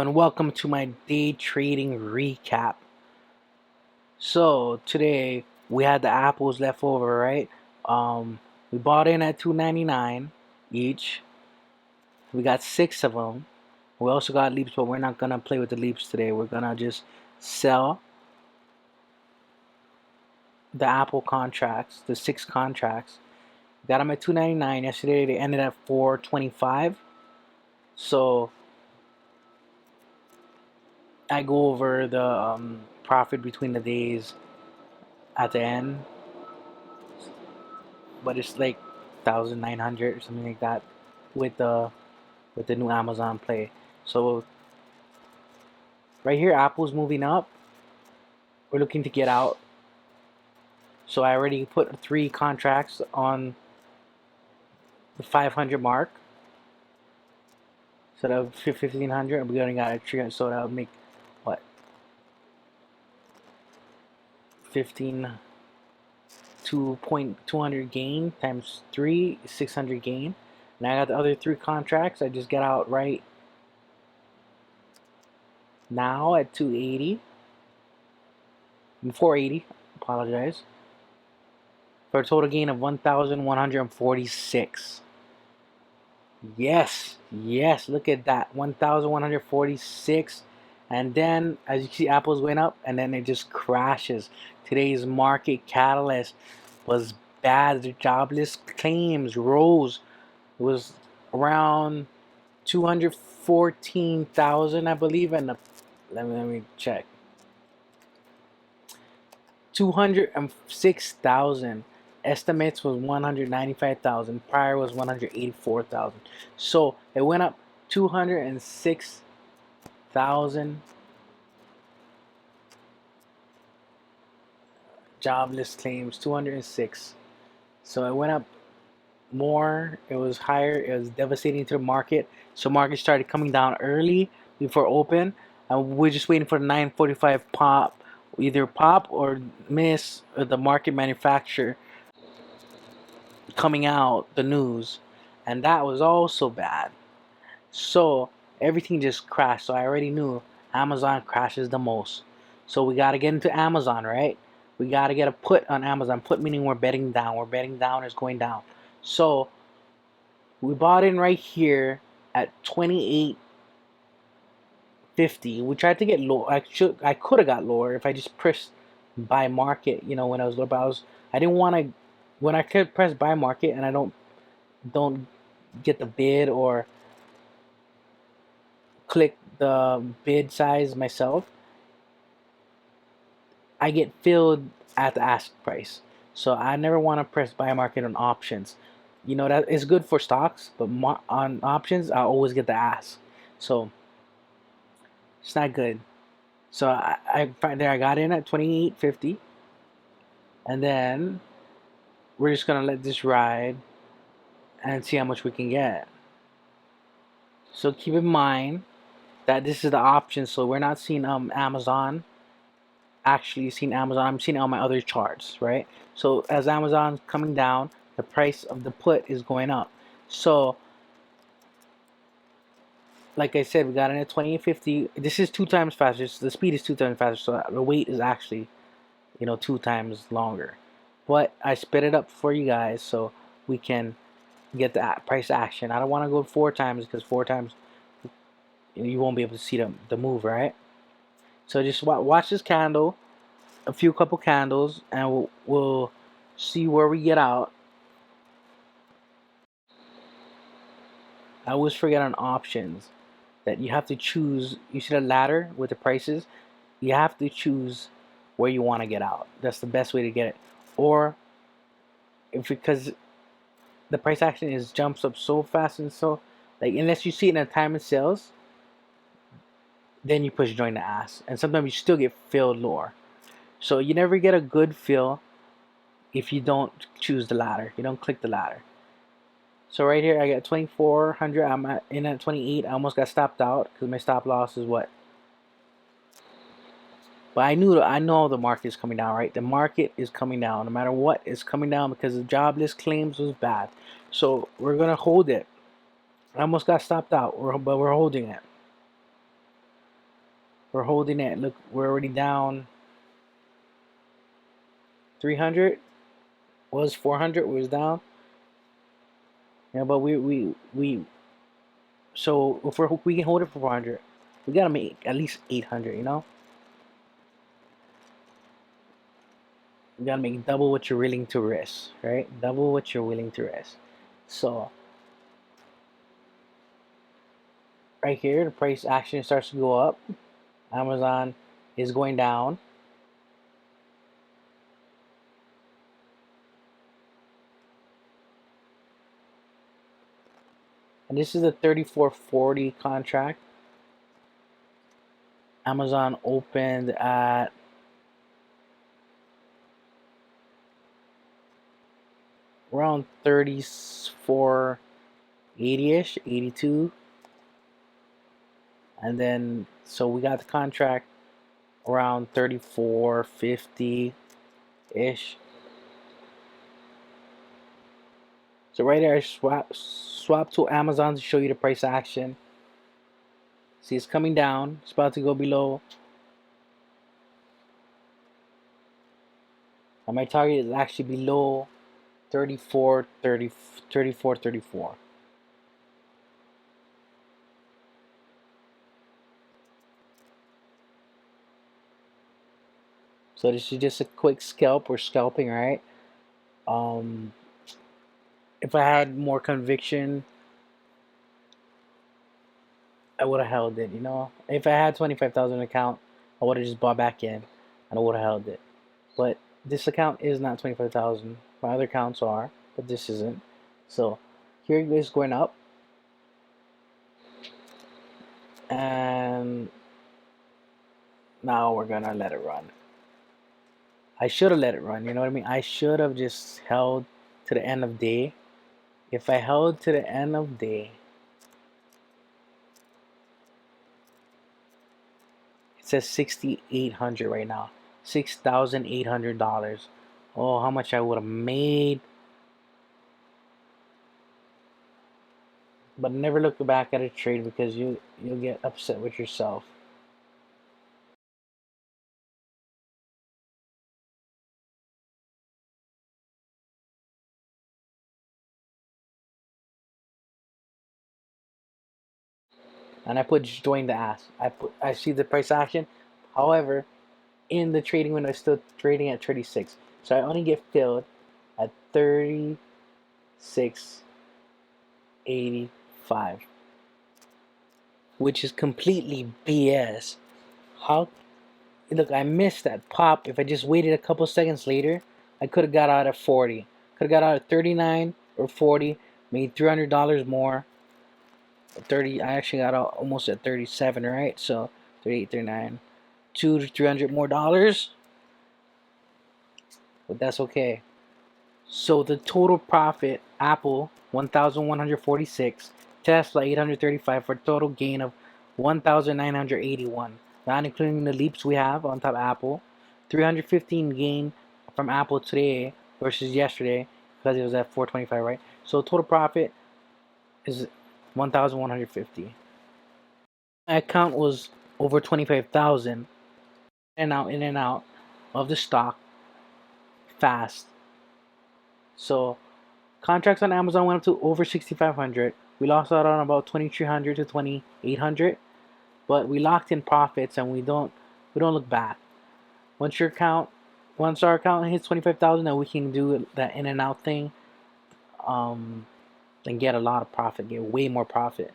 and welcome to my day trading recap. So today we had the apples left over, right? We bought in at $2.99 each. We got 6 of them. We also got leaps, but we're not gonna play with the leaps today. We're gonna just sell the apple contracts, the 6 contracts. Got them at $2.99 yesterday. They ended at $4.25. So I go over the profit between the days at the end, but it's like 1,900 or something like that with the new Amazon Play. So right here, Apple's moving up. We're looking to get out. So I already put 3 contracts on the 500 mark. So that would 1,500. We only got a 300, so that would make what? 15. 2.200 gain times 3 is 600 gain. And I got the other 3 contracts. I just get out right now at 280 and 480. Apologize, for a total gain of 1,146. Yes, look at that, 1,146. And then as you see, Apple's went up and then it just crashes. Today's market catalyst was bad. The jobless claims rose. It was around 214,000, I believe, and let me check. 206,000. Estimates was 195,000. Prior was 184,000. So it went up 206,000 jobless claims. 206. So it went up more. It was higher. It was devastating to the market. So market started coming down early before open, and we're just waiting for the 9:45 pop, either pop or miss the market manufacturer coming out the news, and that was also bad. So everything just crashed. So I already knew Amazon crashes the most. So we got to get into Amazon, right? We got to get a put on Amazon. Put meaning we're betting down. We're betting down is going down. So we bought in right here at 28.50. We tried to get low. I could have got lower if I just pressed buy market. You know, when I was low, but I didn't want to. When I could press buy market and I don't get the bid or click the bid size myself, I get filled at the ask price. So I never want to press buy market on options. You know, that is good for stocks, but on options I always get the ask. So it's not good. So I got in at 28.50, and then we're just gonna let this ride and see how much we can get. So keep in mind that this is the option, so we're not seeing Amazon. Actually seeing Amazon, I'm seeing it on my other charts, right? So as Amazon's coming down, the price of the put is going up. So like I said, we got in at 28.50. This is 2 times faster. So the speed is 2 times faster, so the wait is actually, 2 times longer. But I sped it up for you guys so we can get the price action. I don't want to go 4 times because 4 times you won't be able to see the move, right? So just watch this candle, a couple candles, and we'll see where we get out. I always forget on options that you have to choose. You see the ladder with the prices? You have to choose where you want to get out. That's the best way to get it. Or because the price action jumps up so fast, and so unless you see it in a time of sales, then you push join the ask, and sometimes you still get filled lower. So you never get a good fill if you don't choose the ladder. You don't click the ladder. So right here I got 2,400. I'm in at 28. I almost got stopped out because my stop loss is what? But I know the market is coming down, right? The market is coming down. No matter what, it's coming down because the jobless claims was bad. So we're gonna hold it. I almost got stopped out, but we're holding it. We're holding it. Look, we're already down 300. Was 400 was down. Yeah, but we so if we can hold it for 400, we gotta make at least 800. You know, you gotta make double what you're willing to risk, right? Double what you're willing to risk. So right here, the price action starts to go up. Amazon is going down. And this is a 34.40 contract. Amazon opened at around 34.80ish, 82. And then so we got the contract around 34.50 ish. So right there, I swap to Amazon to show you the price action. See, it's coming down. It's about to go below. And my target is actually below 34.34. So this is just a quick scalp. We're scalping, right? Um, if I had more conviction, I would have held it. You know, if I had 25,000 account, I would have just bought back in, and I would have held it. But this account is not 25,000. My other accounts are, but this isn't. So here it is going up, and now we're gonna let it run. I should have let it run. You know what I mean? I should have just held to the end of day. If I held to the end of day, it says 6,800 right now. $6,800. Oh, how much I would have made. But never look back at a trade because you'll get upset with yourself. And I put join the ask. I see the price action. However, in the trading window, it's still trading at 36. So I only get filled at 36.85, which is completely BS. How? Look, I missed that pop. If I just waited a couple seconds later, I could have got out at 40. Could have got out at 39 or 40, made $300 more. 30. I actually got out almost at 37, right? So 38, 39, 200 to $300 more dollars, but that's okay. So the total profit: Apple 1,146, Tesla 835, for a total gain of 1,981. Not including the leaps we have on top of Apple. 315 gain from Apple today versus yesterday because it was at 425, right? So total profit is 1,150. My account was over 25,000, in and out of the stock fast. So contracts on Amazon went up to over 6,500. We lost out on about 2,300 to 2,800, but we locked in profits and we don't look back. Once our account hits 25,000, then we can do that in and out thing, and get a lot of profit, get way more profit.